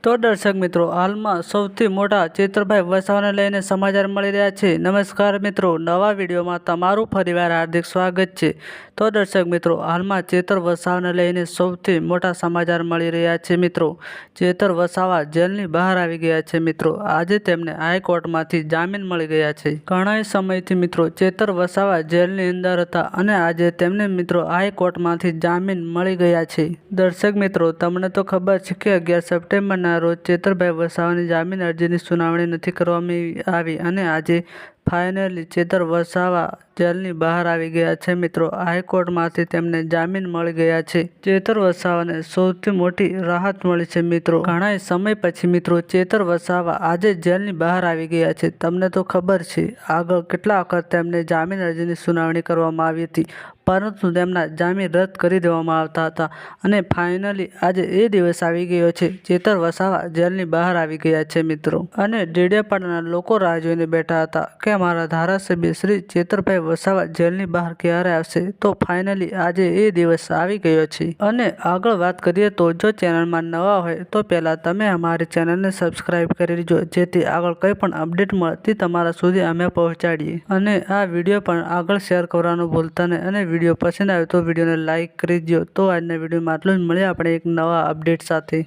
તો દર્શક મિત્રો, હાલમાં સૌથી મોટા ચેતરભાઈ વસાવાને લઈને સમાચાર મળી રહ્યા છે. નમસ્કાર મિત્રો, નવા વિડીયોમાં તમારું ફરીવાર હાર્દિક સ્વાગત છે. તો દર્શક મિત્રો, હાલમાં ચેતર વસાવાને લઈને સૌથી મોટા સમાચાર મળી રહ્યા છે. મિત્રો, ચેતર વસાવા જેલની બહાર આવી ગયા છે. મિત્રો, આજે તેમને હાઈકોર્ટમાંથી જામીન મળી ગયા છે. ઘણા સમયથી મિત્રો ચેતર વસાવા જેલની અંદર હતા અને આજે તેમને મિત્રો હાઈકોર્ટમાંથી જામીન મળી ગયા છે. દર્શક મિત્રો, તમને તો ખબર છે કે 11 સપ્ટેમ્બરના રોજ ચેતરભાઈ વસાવાની જામીન અરજીની સુનાવણી નથી કરવામાં આવી અને આજે ફાઇનલી ચેતર વસાવા જેલની બહાર આવી ગયા છે. મિત્રો, હાઈકોર્ટમાંથી તેમને જામીન મળી ગયા છે. ચેતર વસાવાને સૌથી મોટી રાહત મળી છે. મિત્રો, ઘણા સમય પછી મિત્રો ચેતર વસાવા આજે જેલની બહાર આવી ગયા છે. તમને તો ખબર છે આગળ કેટલા વખત તેમને જામીન અરજીની સુનાવણી કરવામાં આવી હતી, પરંતુ તેમના જામીન રદ કરી દેવામાં આવતા હતા અને ફાઇનલી આજે એ દિવસ આવી ગયો છે. ચેતર વસાવા જેલની બહાર આવી ગયા છે. મિત્રો, અને ડેડિયાપાડાના લોકો રાહ જોઈને બેઠા હતા કે અમારા ધારાસભ્ય શ્રી ચેતરભાઈ વસાવા જેલની બહાર ક્યારે આવશે. તો ફાઇનલી આજે એ દિવસ આવી ગયો છે. અને આગળ વાત કરીએ તો જો ચેનલમાં નવા હોય તો પહેલાં તમે અમારી ચેનલને સબસ્ક્રાઈબ કરી લેજો, જેથી આગળ કંઈ પણ અપડેટ મળતી તમારા સુધી અમે પહોંચાડીએ. અને આ વિડીયો પણ આગળ શેર કરવાનું ભૂલતા નહીં. અને વિડીયો પસંદ આવે તો વિડીયોને લાઇક કરી દો. તો આજના વિડીયોમાં આટલું જ. મળીએ આપણે એક નવા અપડેટ સાથે.